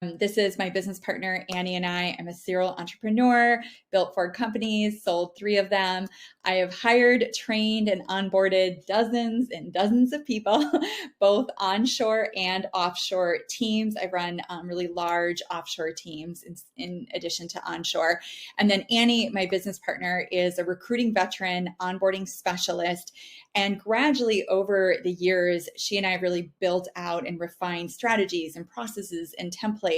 This is my business partner, Annie, and I. I'm a serial entrepreneur, built 4 companies, sold 3 of them. I have hired, trained, and onboarded dozens and dozens of people, both onshore and offshore teams. I run really large offshore teams in addition to onshore. And then Annie, my business partner, is a recruiting veteran, onboarding specialist. And gradually over the years, she and I really built out and refined strategies and processes and templates.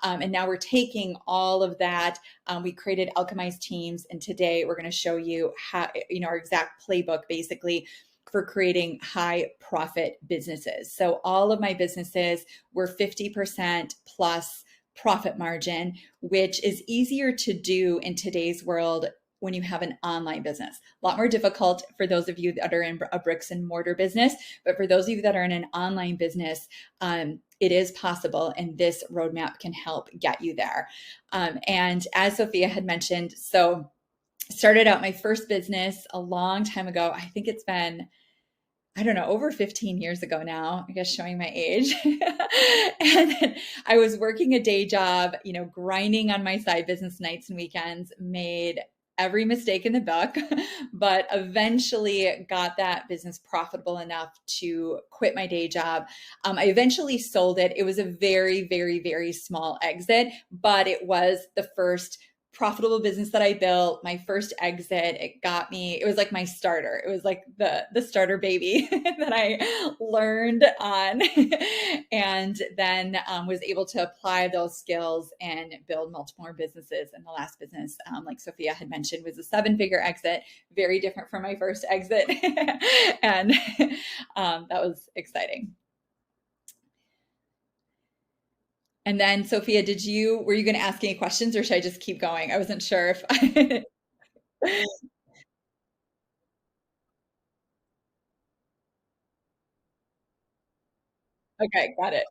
And now we're taking all of that. We created alchemized teams. And today we're going to show you how, our exact playbook basically for creating high profit businesses. So all of my businesses were 50% plus profit margin, which is easier to do in today's world when you have an online business. A lot more difficult for those of you that are in a bricks and mortar business, but for those of you that are in an online business, it is possible, and this roadmap can help get you there. And as Sophia had mentioned, so started out my first business a long time ago. I think it's been, I don't know, over 15 years ago now, I guess, showing my age. And then I was working a day job, grinding on my side business nights and weekends, made every mistake in the book, but eventually got that business profitable enough to quit my day job. I eventually sold it. It was a very, very, very small exit, but it was the first profitable business that I built, my first exit. It was like my starter. It was like the starter baby that I learned on, and then was able to apply those skills and build multiple more businesses. And the last business, like Sophia had mentioned, was a 7-figure exit, very different from my first exit. And that was exciting. And then, Sophia, were you going to ask any questions, or should I just keep going? I wasn't sure if I... Okay, got it.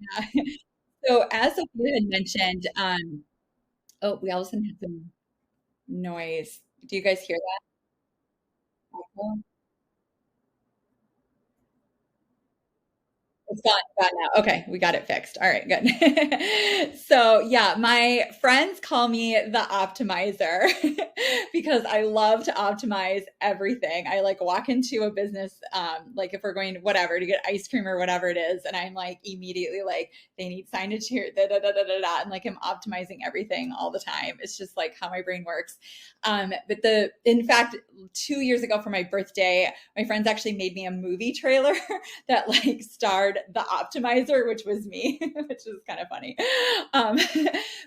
Yeah. So as Sophia had mentioned, oh, we all of a sudden had some noise. Do you guys hear that? It's gone now. Okay, we got it fixed. All right, good. So yeah, my friends call me the optimizer because I love to optimize everything. I like walk into a business, like if we're going whatever to get ice cream or whatever it is, and I'm like immediately like they need signage here, da da da da da da, and like I'm optimizing everything all the time. It's just like how my brain works. But in fact, 2 years ago for my birthday, my friends actually made me a movie trailer that like starred the optimizer, which was me, which is kind of funny. Um,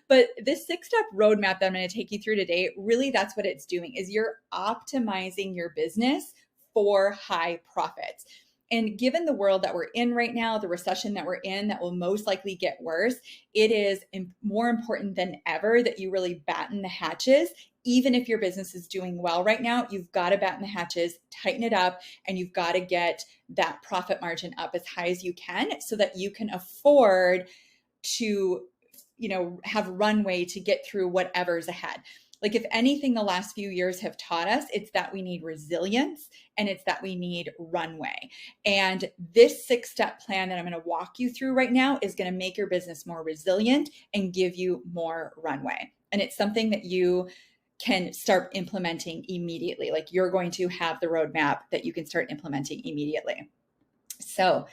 but this 6-step roadmap that I'm going to take you through today, really that's what it's doing is you're optimizing your business for high profits. And given the world that we're in right now, the recession that we're in, that will most likely get worse, it is more important than ever that you really batten the hatches. Even if your business is doing well right now, you've got to batten the hatches, tighten it up, and you've got to get that profit margin up as high as you can so that you can afford to, have runway to get through whatever's ahead. Like if anything, the last few years have taught us, it's that we need resilience and it's that we need runway. And this 6-step plan that I'm going to walk you through right now is going to make your business more resilient and give you more runway. And it's something that you can start implementing immediately. Like you're going to have the roadmap that you can start implementing immediately. So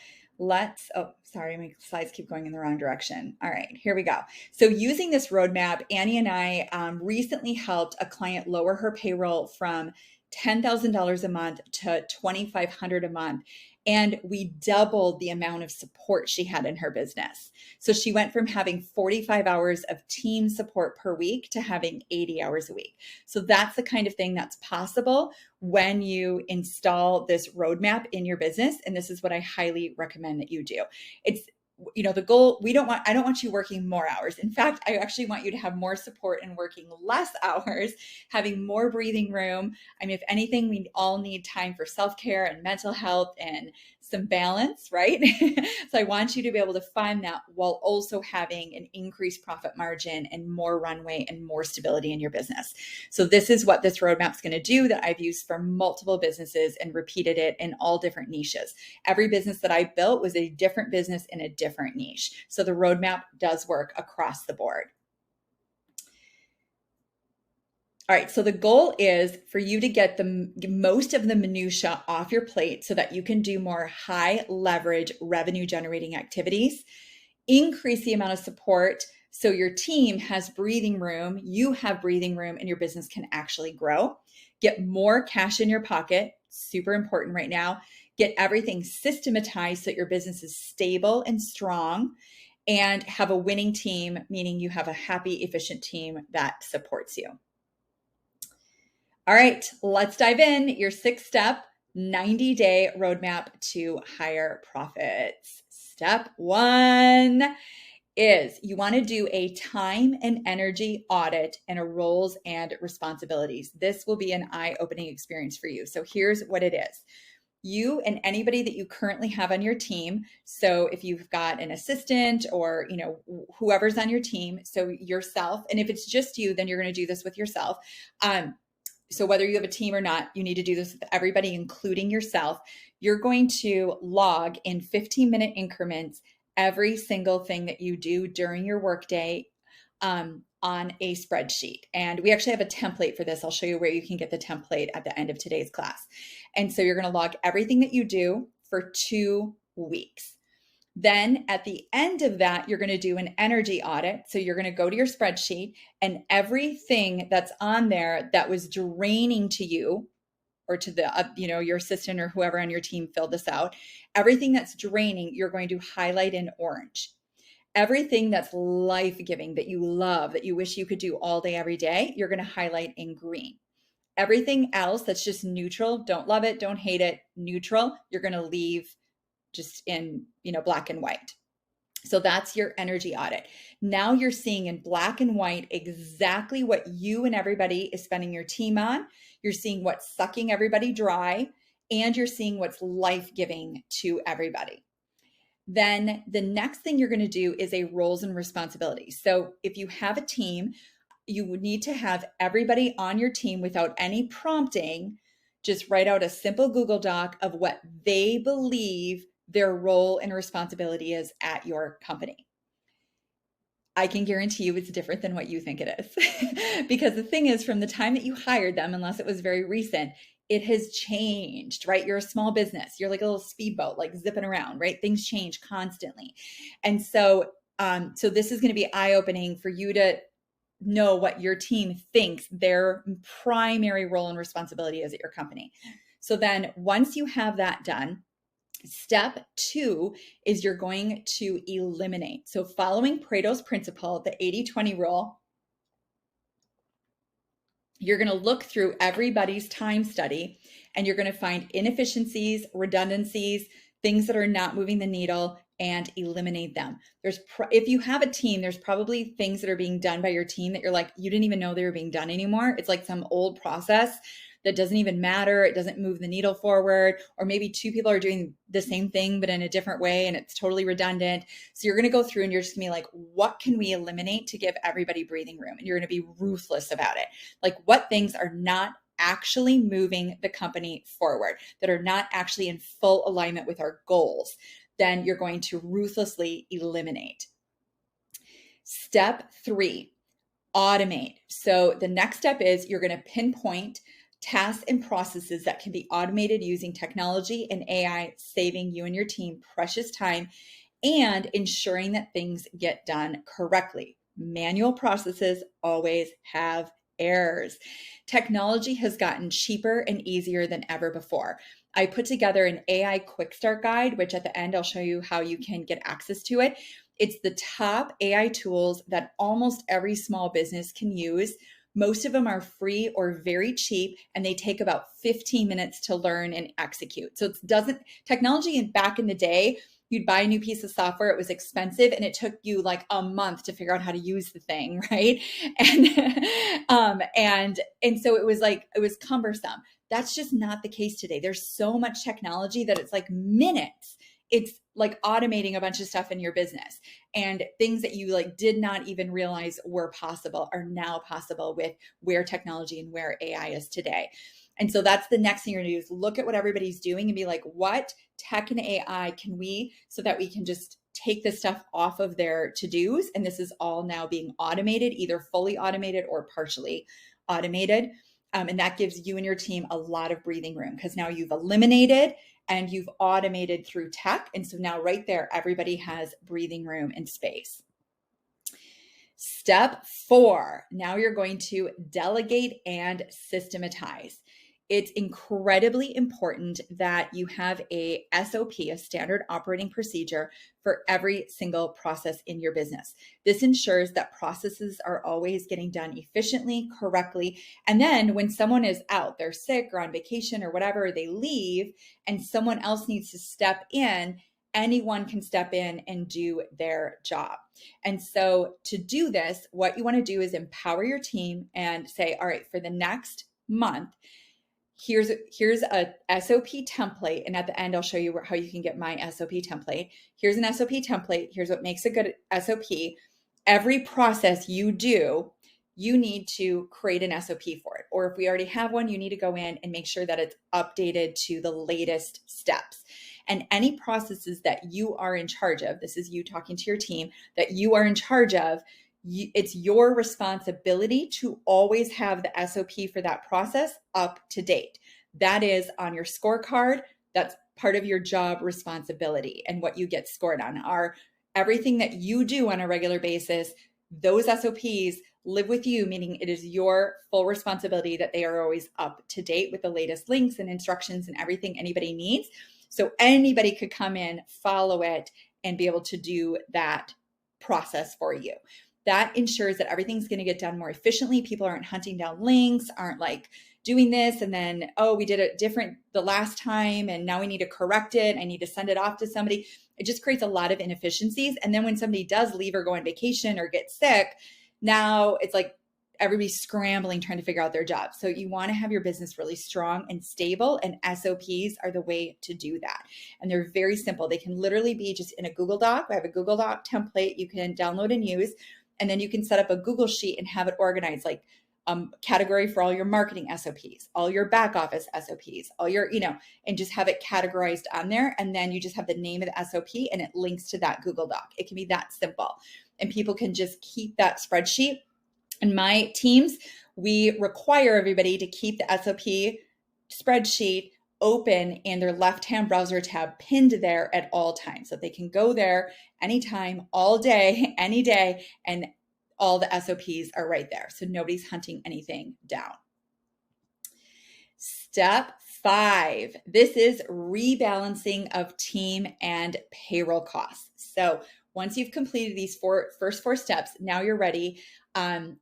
sorry, my slides keep going in the wrong direction. All right, here we go. So using this roadmap, Annie and I recently helped a client lower her payroll from $10,000 a month to $2,500 a month. And we doubled the amount of support she had in her business. So she went from having 45 hours of team support per week to having 80 hours a week. So that's the kind of thing that's possible when you install this roadmap in your business. And this is what I highly recommend that you do. It's the goal, I don't want you working more hours. In fact, I actually want you to have more support and working less hours, having more breathing room. I mean, if anything, we all need time for self-care and mental health and some balance, right? So I want you to be able to find that while also having an increased profit margin and more runway and more stability in your business. So this is what this roadmap is going to do that I've used for multiple businesses and repeated it in all different niches. Every business that I built was a different business in a different niche. So the roadmap does work across the board. All right, so the goal is for you to get the most of the minutia off your plate so that you can do more high leverage revenue generating activities, increase the amount of support so your team has breathing room, you have breathing room, and your business can actually grow. Get more cash in your pocket, super important right now. Get everything systematized so that your business is stable and strong, and have a winning team, meaning you have a happy, efficient team that supports you. All right, let's dive in. Your 6-step 90-day roadmap to higher profits. Step 1 is you want to do a time and energy audit and a roles and responsibilities. This will be an eye-opening experience for you. So here's what it is. You and anybody that you currently have on your team. So if you've got an assistant or, whoever's on your team, so yourself, and if it's just you, then you're going to do this with yourself. So whether you have a team or not, you need to do this with everybody, including yourself. You're going to log in 15-minute increments every single thing that you do during your workday on a spreadsheet. And we actually have a template for this. I'll show you where you can get the template at the end of today's class. And so you're going to log everything that you do for 2 weeks. Then at the end of that, you're going to do an energy audit. So you're going to go to your spreadsheet, and everything that's on there that was draining to you or to the, your assistant or whoever on your team filled this out, everything that's draining, you're going to highlight in orange. Everything that's life-giving, that you love, that you wish you could do all day, every day, you're going to highlight in green. Everything else that's just neutral, don't love it, don't hate it, neutral, you're going to leave just in, black and white. So that's your energy audit. Now you're seeing in black and white exactly what you and everybody is spending your team on. You're seeing what's sucking everybody dry, and you're seeing what's life-giving to everybody. Then the next thing you're going to do is a roles and responsibilities. So if you have a team, you would need to have everybody on your team without any prompting, just write out a simple Google Doc of what they believe their role and responsibility is at your company. I can guarantee you it's different than what you think it is. Because the thing is, from the time that you hired them, unless it was very recent, it has changed, right? You're a small business. You're like a little speedboat, like zipping around, right? Things change constantly. And so this is going to be eye-opening for you to know what your team thinks their primary role and responsibility is at your company. So then once you have that done, step 2 is you're going to eliminate. So following Pareto's principle, the 80-20 rule, you're going to look through everybody's time study, and you're going to find inefficiencies, redundancies, things that are not moving the needle, and eliminate them. If you have a team, there's probably things that are being done by your team that you're like, you didn't even know they were being done anymore. It's like some old process that doesn't even matter. It doesn't move the needle forward. Or maybe 2 people are doing the same thing, but in a different way, and it's totally redundant. So you're going to go through and you're just going to be like, what can we eliminate to give everybody breathing room? And you're going to be ruthless about it. Like, what things are not actually moving the company forward, that are not actually in full alignment with our goals, then you're going to ruthlessly eliminate. Step 3, automate. So the next step is you're going to pinpoint tasks and processes that can be automated using technology and AI, saving you and your team precious time and ensuring that things get done correctly. Manual processes always have errors. Technology has gotten cheaper and easier than ever before. I put together an AI quick start guide, which at the end, I'll show you how you can get access to it. It's the top AI tools that almost every small business can use. Most of them are free or very cheap, and they take about 15 minutes to learn and execute. So technology back in the day you'd buy a new piece of software, it was expensive, and it took you like a month to figure out how to use the thing, right? And so it was like, it was cumbersome. That's just not the case today. There's so much technology that it's like minutes. It's like automating a bunch of stuff in your business, and things that you like did not even realize were possible are now possible with where technology and where AI is today. And so that's the next thing you're gonna do, is look at what everybody's doing and be like, what tech and AI can we, so that we can just take this stuff off of their to-dos. And this is all now being automated, either fully automated or partially automated. And that gives you and your team a lot of breathing room, because now you've eliminated and you've automated through tech. And so now right there, everybody has breathing room and space. Step 4, now you're going to delegate and systematize. It's incredibly important that you have a SOP, a standard operating procedure, for every single process in your business. This ensures that processes are always getting done efficiently, correctly. And then when someone is out, they're sick or on vacation or whatever, they leave and someone else needs to step in, anyone can step in and do their job. And so to do this, what you want to do is empower your team and say, all right, for the next month, here's a SOP template. And at the end, I'll show you how you can get my SOP template. Here's an SOP template. Here's what makes a good SOP. Every process you do, you need to create an SOP for it. Or if we already have one, you need to go in and make sure that it's updated to the latest steps. And any processes that you are in charge of, this is you talking to your team, that you are in charge of, it's your responsibility to always have the SOP for that process up to date. That is on your scorecard. That's part of your job responsibility, and what you get scored on are everything that you do on a regular basis. Those SOPs live with you, meaning it is your full responsibility that they are always up to date with the latest links and instructions and everything anybody needs. So anybody could come in, follow it, and be able to do that process for you. That ensures that everything's going to get done more efficiently. People aren't hunting down links, aren't like doing this and then, oh, we did it different the last time and now we need to correct it. I need to send it off to somebody. It just creates a lot of inefficiencies. And then when somebody does leave or go on vacation or get sick, now it's like everybody's scrambling trying to figure out their job. So you want to have your business really strong and stable, and SOPs are the way to do that. And they're very simple. They can literally be just in a Google Doc. I have a Google Doc template you can download and use. And then you can set up a Google Sheet and have it organized, like category for all your marketing SOPs, all your back office SOPs, all your, and just have it categorized on there. And then you just have the name of the SOP and it links to that Google Doc. It can be that simple. And people can just keep that spreadsheet. In my teams, we require everybody to keep the SOP spreadsheet open in their left-hand browser tab, pinned there at all times, so they can go there anytime, all day, any day, and all the SOPs are right there. So nobody's hunting anything down. Step 5, this is rebalancing of team and payroll costs. So once you've completed these first four steps, now you're ready.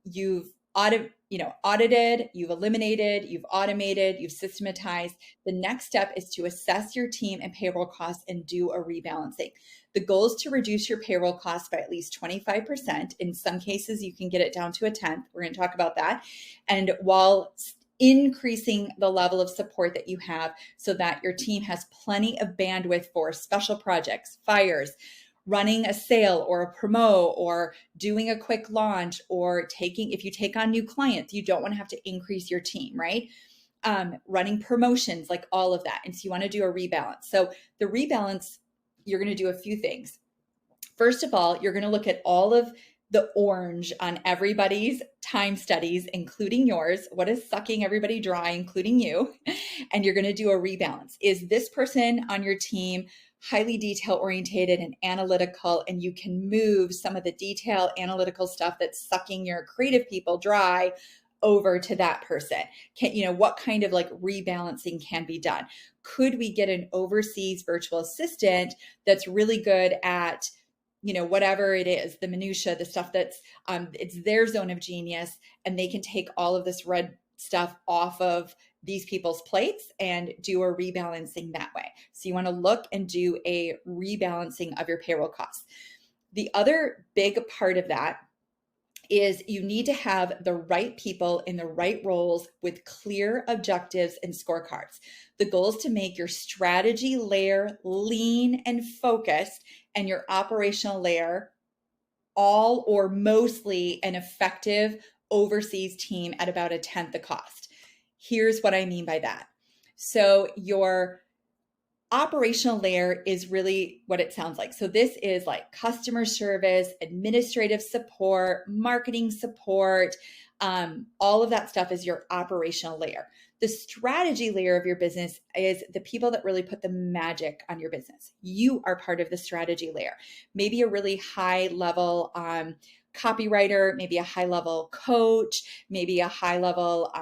You've audited, you've eliminated, you've automated, you've systematized. The next step is to assess your team and payroll costs and do a rebalancing. The goal is to reduce your payroll costs by at least 25%. In some cases, you can get it down to a 10th. We're going to talk about that. And while increasing the level of support that you have, so that your team has plenty of bandwidth for special projects, fires, running a sale or a promo, or doing a quick launch, or if you take on new clients, you don't want to have to increase your team, right? Running promotions, like all of that. And so you want to do a rebalance. So the rebalance, you're going to do a few things. First of all, you're going to look at all of the orange on everybody's time studies, including yours. What is sucking everybody dry, including you? And you're going to do a rebalance. Is this person on your team highly detail orientated and analytical, and you can move some of the detail analytical stuff that's sucking your creative people dry over to that person? What kind of like rebalancing can be done? Could we get an overseas virtual assistant that's really good at, whatever it is, the minutia, the stuff that's, it's their zone of genius, and they can take all of this red stuff off of these people's plates and do a rebalancing that way. So you want to look and do a rebalancing of your payroll costs. The other big part of that is you need to have the right people in the right roles with clear objectives and scorecards. The goal is to make your strategy layer lean and focused and your operational layer all or mostly an effective overseas team at about 1/10 the cost. Here's what I mean by that. So your operational layer is really what it sounds like. So this is like customer service, administrative support, marketing support, all of that stuff is your operational layer. The strategy layer of your business is the people that really put the magic on your business. You are part of the strategy layer. Maybe a really high level copywriter, maybe a high level coach, maybe a high level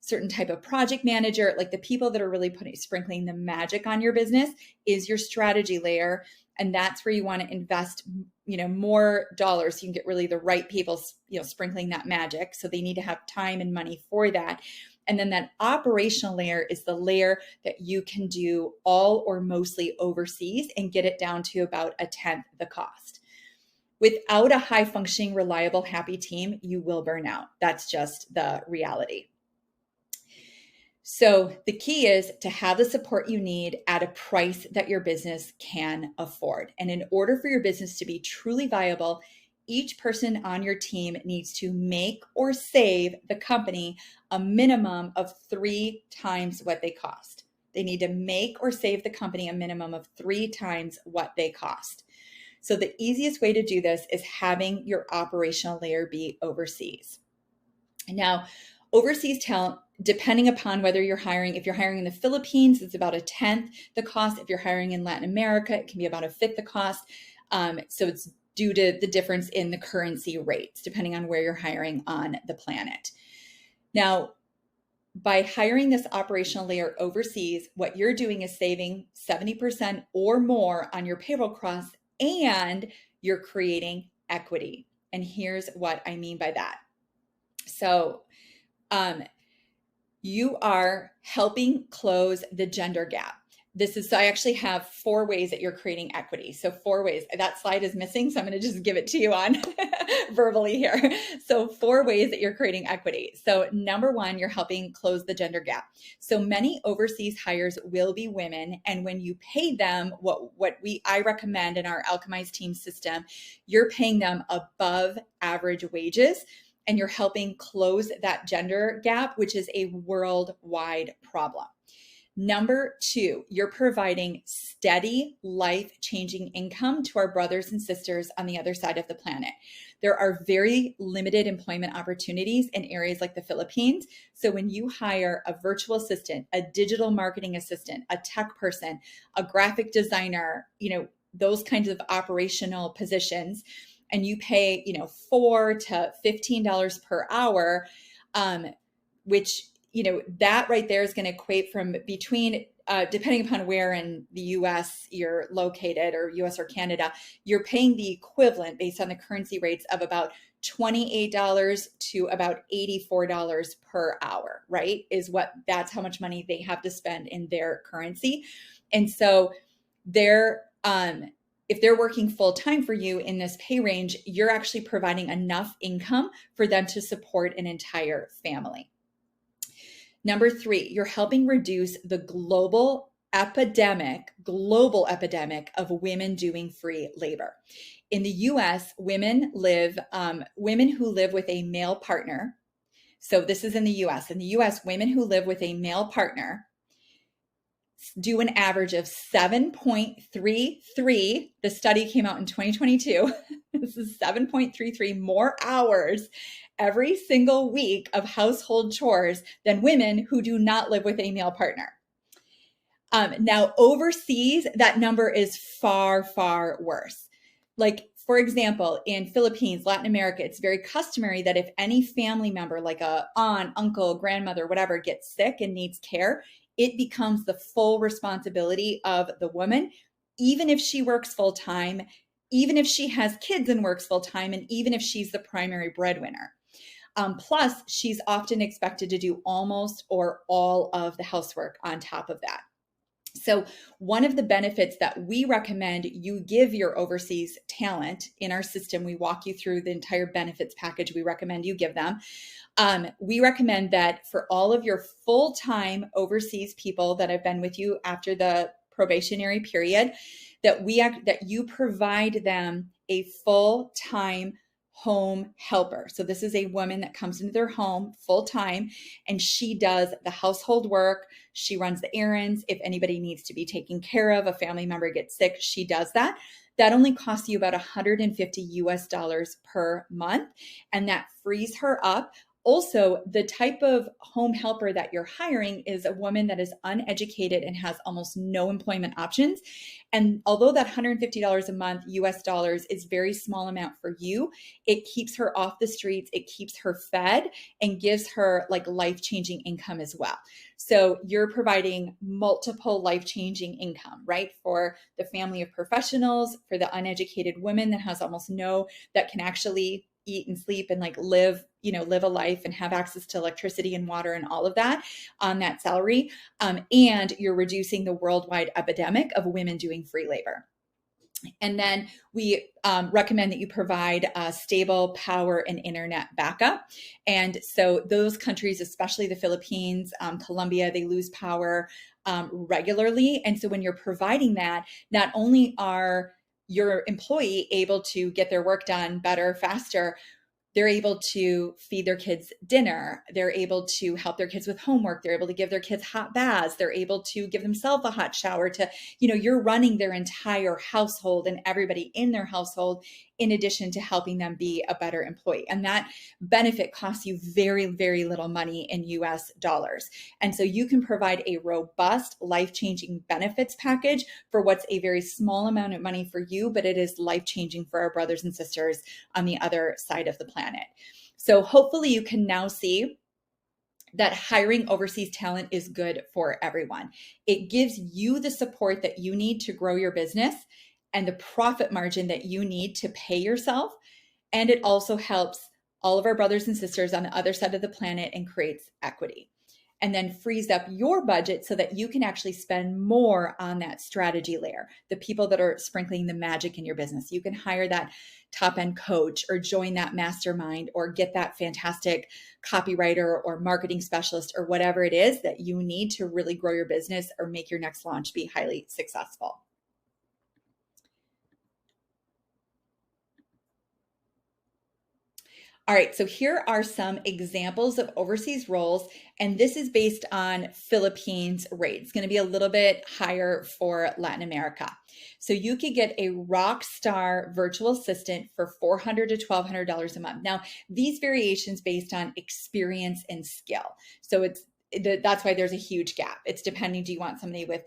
certain type of project manager. Like the people that are really sprinkling the magic on your business is your strategy layer. And that's where you want to invest, more dollars. So you can get really the right people, sprinkling that magic. So they need to have time and money for that. And then that operational layer is the layer that you can do all or mostly overseas and get it down to about 1/10 the cost. Without a high functioning, reliable, happy team, you will burn out. That's just the reality. So the key is to have the support you need at a price that your business can afford. And in order for your business to be truly viable, each person on your team needs to make or save the company a minimum of 3 times what they cost. They need to make or save the company a minimum of 3 times what they cost. So the easiest way to do this is having your operational layer be overseas. Now, overseas talent, depending upon whether you're hiring, if you're hiring in the Philippines, it's about 1/10 the cost. If you're hiring in Latin America, it can be about 1/5 the cost. So it's due to the difference in the currency rates, depending on where you're hiring on the planet. Now, by hiring this operational layer overseas, what you're doing is saving 70% or more on your payroll costs, and you're creating equity. And here's what I mean by that. So, you are helping close the gender gap. So I actually have 4 ways that you're creating equity. So 4 ways. That slide is missing, so I'm going to just give it to you on verbally here. So 4 ways that you're creating equity. So number 1, you're helping close the gender gap. So many overseas hires will be women, and when you pay them I recommend in our Alchemize team system, you're paying them above average wages. And you're helping close that gender gap, which is a worldwide problem. Number 2, you're providing steady, life-changing income to our brothers and sisters on the other side of the planet. There are very limited employment opportunities in areas like the Philippines. So when you hire a virtual assistant, a digital marketing assistant, a tech person, a graphic designer, those kinds of operational positions, and you pay, $4 to $15 per hour, which, that right there is going to equate from between, depending upon where in the US you're located, or US or Canada, you're paying the equivalent based on the currency rates of about $28 to about $84 per hour, right? That's how much money they have to spend in their currency. And so if they're working full time for you in this pay range, you're actually providing enough income for them to support an entire family. Number 3, you're helping reduce the global epidemic of women doing free labor. In the US, women who live with a male partner. So this is in the US. In the US, women who live with a male partner do an average of 7.33. The study came out in 2022. This is 7.33 more hours every single week of household chores than women who do not live with a male partner. Now, overseas, that number is far, far worse. Like, for example, in Philippines, Latin America, it's very customary that if any family member, like a aunt, uncle, grandmother, whatever, gets sick and needs care, it becomes the full responsibility of the woman, even if she works full time, even if she has kids and works full time, and even if she's the primary breadwinner. Plus, she's often expected to do almost or all of the housework on top of that. So, one of the benefits that we recommend you give your overseas talent in our system, we walk you through the entire benefits package we recommend you give them. We recommend that for all of your full-time overseas people that have been with you after the probationary period, that you provide them a full-time home helper. So this is a woman that comes into their home full-time, and she does the household work. She runs the errands. If anybody needs to be taken care of, a family member gets sick, she does that. That only costs you about $150 per month, and that frees her up. Also, the type of home helper that you're hiring is a woman that is uneducated and has almost no employment options. And although that $150 a month US dollars is very small amount for you, it keeps her off the streets, it keeps her fed, and gives her like life-changing income as well. So you're providing multiple life-changing income, right? For the family of professionals, for the uneducated woman that has almost that can actually eat and sleep and like live a life and have access to electricity and water and all of that on that salary. And you're reducing the worldwide epidemic of women doing free labor. And then we recommend that you provide stable power and internet backup. And so those countries, especially the Philippines, Colombia, they lose power regularly. And so when you're providing that, not only are your employee able to get their work done better, faster, they're able to feed their kids dinner. They're able to help their kids with homework. They're able to give their kids hot baths. They're able to give themselves a hot shower you're running their entire household and everybody in their household, in addition to helping them be a better employee. And that benefit costs you very, very little money in US dollars. And so you can provide a robust, life-changing benefits package for what's a very small amount of money for you, but it is life-changing for our brothers and sisters on the other side of the planet. So hopefully you can now see that hiring overseas talent is good for everyone. It gives you the support that you need to grow your business and the profit margin that you need to pay yourself. And it also helps all of our brothers and sisters on the other side of the planet and creates equity. And then frees up your budget so that you can actually spend more on that strategy layer, the people that are sprinkling the magic in your business. You can hire that top-end coach or join that mastermind or get that fantastic copywriter or marketing specialist or whatever it is that you need to really grow your business or make your next launch be highly successful. All right, so here are some examples of overseas roles, and this is based on Philippines rates. It's going to be a little bit higher for Latin America. So you could get a rock star virtual assistant for $400 to $1,200 a month. Now, these variations based on experience and skill. So that's why there's a huge gap. It's depending, do you want somebody with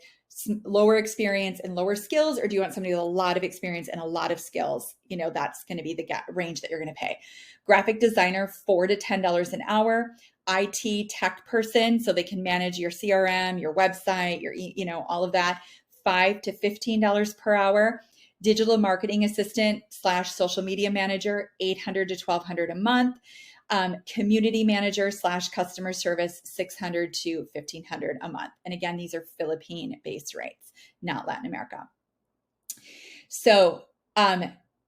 lower experience and lower skills, or do you want somebody with a lot of experience and a lot of skills? That's going to be the range that you're going to pay. Graphic designer, $4 to $10 an hour. IT tech person, so they can manage your CRM, your website, your all of that, $5 to $15 per hour. Digital marketing assistant / social media manager, $800 to $1,200 a month. Community manager / customer service, $600 to $1,500 a month. And again, these are Philippine-based rates, not Latin America. So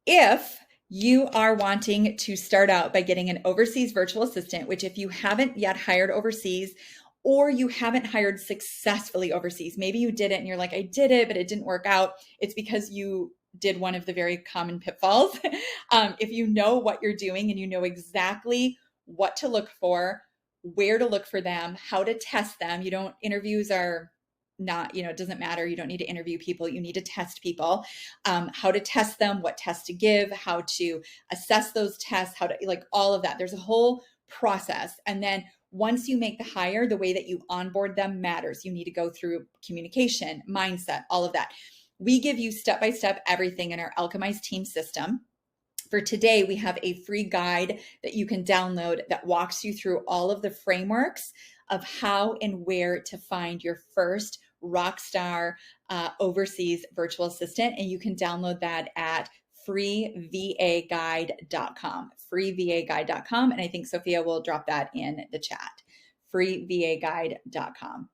if you are wanting to start out by getting an overseas virtual assistant, which if you haven't yet hired overseas, or you haven't hired successfully overseas, maybe you did it and you're like, I did it, but it didn't work out. It's because you did one of the very common pitfalls. If you know what you're doing and you know exactly what to look for, where to look for them, how to test them, interviews are not, it doesn't matter. You don't need to interview people. You need to test people, how to test them, what tests to give, how to assess those tests, how to all of that. There's a whole process. And then once you make the hire, the way that you onboard them matters. You need to go through communication, mindset, all of that. We give you step-by-step everything in our Alchemize team system. For today, we have a free guide that you can download that walks you through all of the frameworks of how and where to find your first rockstar overseas virtual assistant. And you can download that at freevaguide.com, freevaguide.com. And I think Sophia will drop that in the chat, freevaguide.com.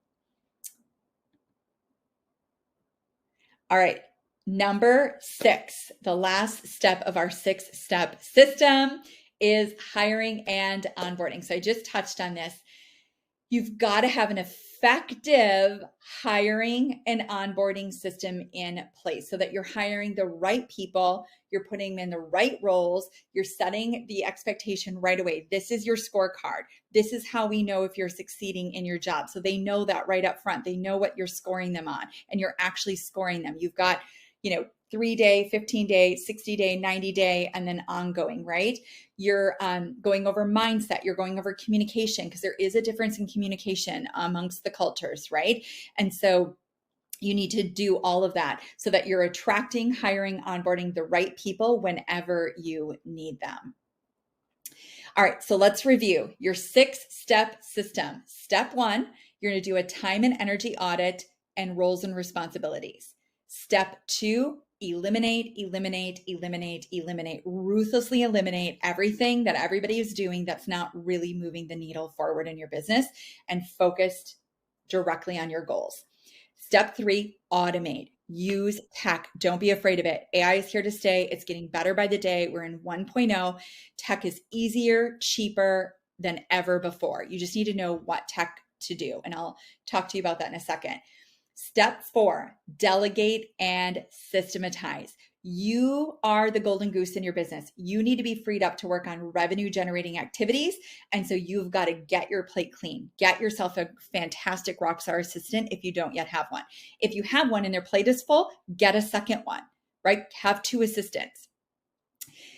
All right. Number 6, the last step of our 6-step system is hiring and onboarding. So I just touched on this. You've got to have an effective hiring and onboarding system in place so that you're hiring the right people, you're putting them in the right roles, you're setting the expectation right away. This is your scorecard. This is how we know if you're succeeding in your job. So they know that right up front. They know what you're scoring them on, and you're actually scoring them. You've got, 3-day, 15-day, 60-day, 90-day, and then ongoing, right? You're going over mindset. You're going over communication, because there is a difference in communication amongst the cultures, right? And so you need to do all of that so that you're attracting, hiring, onboarding the right people whenever you need them. All right, so let's review your 6-step system. Step 1, you're going to do a time and energy audit and roles and responsibilities. Step 2, eliminate, ruthlessly eliminate everything that everybody is doing that's not really moving the needle forward in your business and focused directly on your goals. Step 3, automate. Use tech. Don't be afraid of it. AI is here to stay. It's getting better by the day. We're in 1.0. Tech is easier, cheaper than ever before. You just need to know what tech to do. And I'll talk to you about that in a second. Step 4, delegate and systematize. You are the golden goose in your business. You need to be freed up to work on revenue generating activities. And so you've got to get your plate clean. Get yourself a fantastic rockstar assistant if you don't yet have one. If you have one and their plate is full, get a second one, right? Have 2 assistants.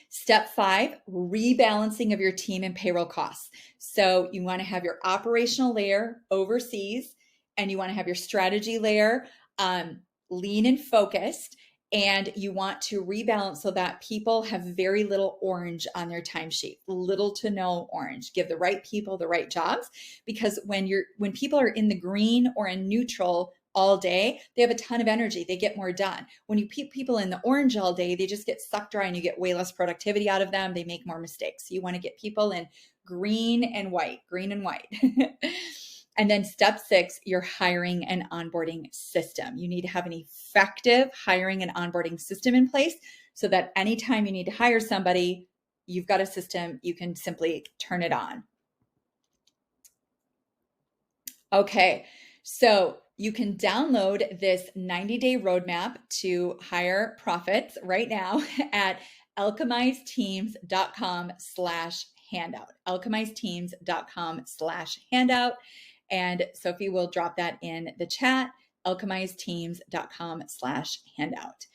Step 5, rebalancing of your team and payroll costs. So you want to have your operational layer overseas, and you want to have your strategy layer lean and focused, and you want to rebalance so that people have very little orange on their timesheet, little to no orange. Give the right people the right jobs, because when people are in the green or in neutral all day, they have a ton of energy. They get more done. When you keep people in the orange all day, they just get sucked dry and you get way less productivity out of them. They make more mistakes. You want to get people in green and white. And then step 6, your hiring and onboarding system. You need to have an effective hiring and onboarding system in place so that anytime you need to hire somebody, you've got a system, you can simply turn it on. Okay, so you can download this 90-day roadmap to higher profits right now at alchemizedteams.com/handout, alchemizedteams.com/handout. And Sophie will drop that in the chat, alchemizedteams.com/handout.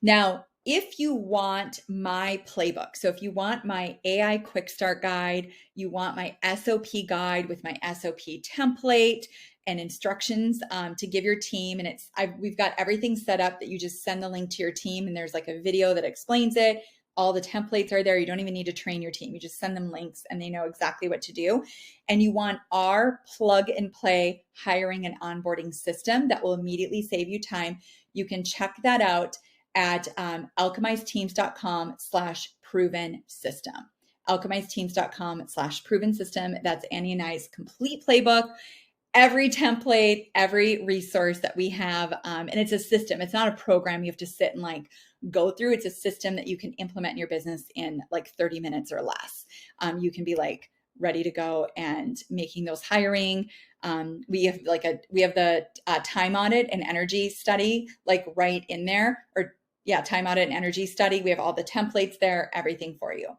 Now, if you want my playbook, so if you want my AI quick start guide, you want my SOP guide with my SOP template and instructions to give your team, and we've got everything set up that you just send the link to your team, and there's like a video that explains it. All the templates are there. You don't even need to train your team. You just send them links and they know exactly what to do. And you want our plug and play hiring and onboarding system that will immediately save you time. You can check that out at alchemizedteams.com/proven system. alchemizedteams.com/proven system. That's Annie and I's complete playbook. Every template, every resource that we have. And it's a system. It's not a program you have to sit and go through. It's a system that you can implement in your business in 30 minutes or less. You can be ready to go and making those hiring. We have the time audit and energy study right in there, time audit and energy study. We have all the templates there, everything for you.